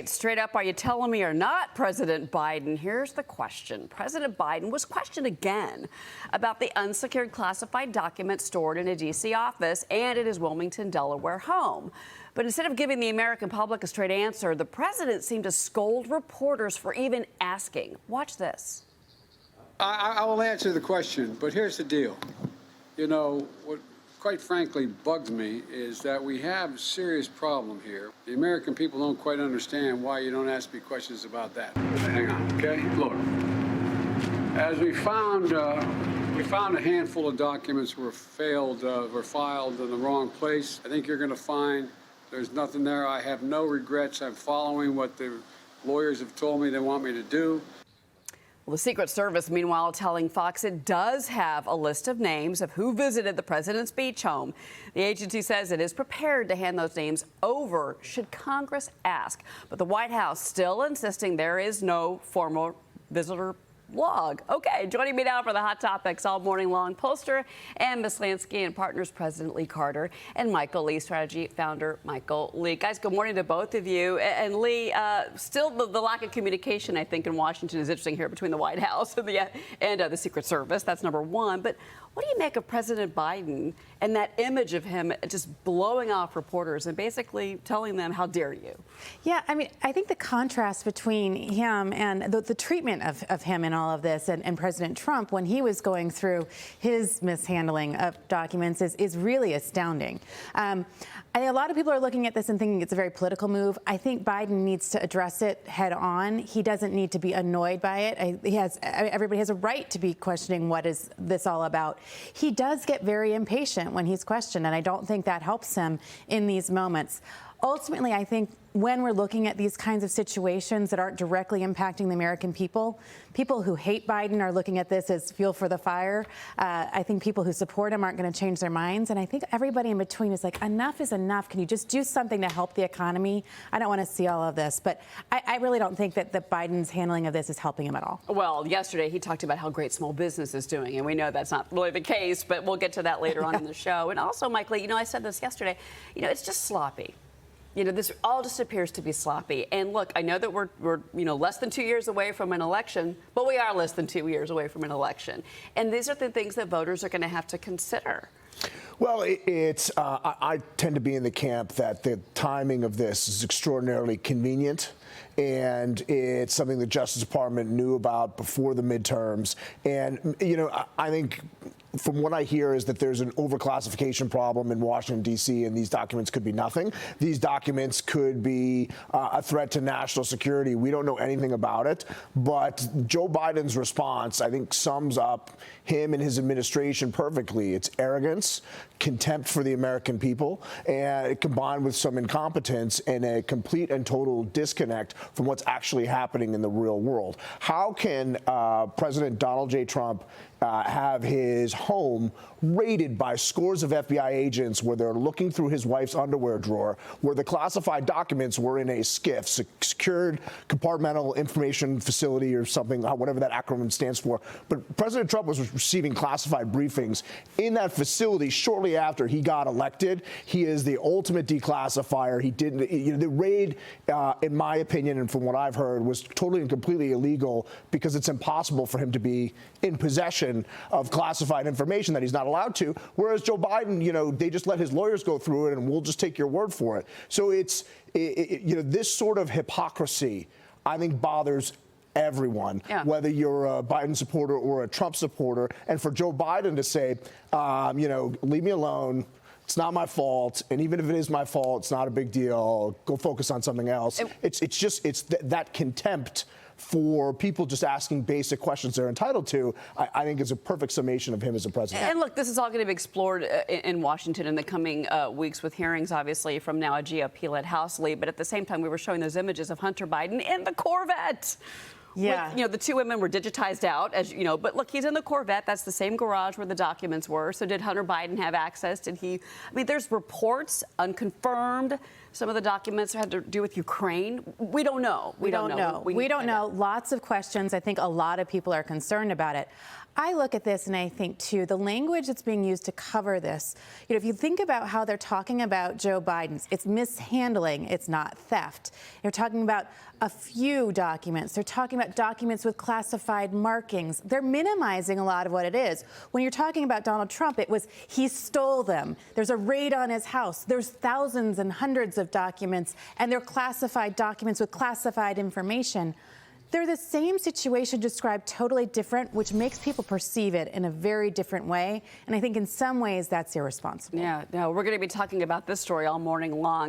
right, straight up, are you telling me or not, President Biden? Here's the question. President Biden was questioned again about the unsecured classified documents stored in a D.C. office and at his Wilmington, Delaware home. But instead of giving the American public a straight answer, the president seemed to scold reporters for even asking. Watch this. I will answer the question, but here's the deal. You know, what quite frankly bugs me is that we have a serious problem here. The American people don't quite understand why you don't ask me questions about that. Hang on, okay? Look, as we found a handful of documents were filed in the wrong place. I think you're going to find there's nothing there. I have no regrets. I'm following what the lawyers have told me they want me to do. Well, the Secret Service, meanwhile, telling Fox it does have a list of names of who visited the president's beach home. The agency says it is prepared to hand those names over should Congress ask. But the White House still insisting there is no formal visitor log. Okay, joining me now for the hot topics all morning long, pollster and Maslansky and Partners President Lee Carter and Michael Lee, strategy founder Michael Lee. Guys, good morning to both of you. And Lee, still the lack of communication, I think, in Washington is interesting here between the White House and the Secret Service. That's number one. But what do you make of President Biden and that image of him just blowing off reporters and basically telling them, how dare you? Yeah, I mean, I think the contrast between him and the treatment of him in all of this and President Trump when he was going through his mishandling of documents is really astounding. A lot of people are looking at this and thinking it's a very political move. I think Biden needs to address it head on. He doesn't need to be annoyed by it. Everybody has a right to be questioning what is this all about. He does get very impatient when he's questioned, and I don't think that helps him in these moments. Ultimately, I think when we're looking at these kinds of situations that aren't directly impacting the American people, people who hate Biden are looking at this as fuel for the fire. I think people who support him aren't going to change their minds. And I think everybody in between is like, enough is enough. Can you just do something to help the economy? I don't want to see all of this. But I really don't think that Biden's handling of this is helping him at all. Well, yesterday he talked about how great small business is doing. And we know that's not really the case, but we'll get to that later on in the show. And also, Mike Lee, I said this yesterday, it's just sloppy. This all just appears to be sloppy. And look, I know that we're less than 2 years away from an election, but we are less than 2 years away from an election. And these are the things that voters are going to have to consider. Well, I tend to be in the camp that the timing of this is extraordinarily convenient. And it's something the Justice Department knew about before the midterms. And, I think from what I hear is that there's an overclassification problem in Washington, D.C., and these documents could be nothing. These documents could be a threat to national security. We don't know anything about it. But Joe Biden's response, I think, sums up him and his administration perfectly. It's arrogance, contempt for the American people, and combined with some incompetence and a complete and total disconnect from what's actually happening in the real world. How can President Donald J. Trump have his home raided by scores of FBI agents where they're looking through his wife's underwear drawer, where the classified documents were in a SCIF, Secured Compartmental Information Facility or something, whatever that acronym stands for. But President Trump was receiving classified briefings in that facility shortly after he got elected. He is the ultimate declassifier. He didn't, the raid, in my opinion, and from what I've heard, was totally and completely illegal because it's impossible for him to be in possession of classified information that he's not allowed to, whereas Joe Biden, they just let his lawyers go through it and we'll just take your word for it. So this sort of hypocrisy, I think, bothers everyone, whether you're a Biden supporter or a Trump supporter. And for Joe Biden to say, leave me alone. It's not my fault. And even if it is my fault, it's not a big deal. Go focus on something else. It's that contempt for people just asking basic questions they're entitled to, I think is a perfect summation of him as a president. And look, this is all going to be explored in Washington in the coming weeks with hearings, obviously, from now a GOP-led House lead. But at the same time, we were showing those images of Hunter Biden in the Corvette. Yeah. With, the two women were digitized out, as you know. But look, he's in the Corvette. That's the same garage where the documents were. So did Hunter Biden have access? Did he? I mean, there's reports, unconfirmed, some of the documents had to do with Ukraine? We don't know. We don't know. We don't know. Lots of questions. I think a lot of people are concerned about it. I look at this and I think, too, the language that's being used to cover this, if you think about how they're talking about Joe Biden's, it's mishandling, it's not theft. They're talking about a few documents. They're talking about documents with classified markings. They're minimizing a lot of what it is. When you're talking about Donald Trump, it was he stole them. There's a raid on his house. There's thousands and hundreds of documents, and they're classified documents with classified information. They're the same situation described totally different, which makes people perceive it in a very different way. And I think in some ways that's irresponsible. Yeah, no, we're going to be talking about this story all morning long.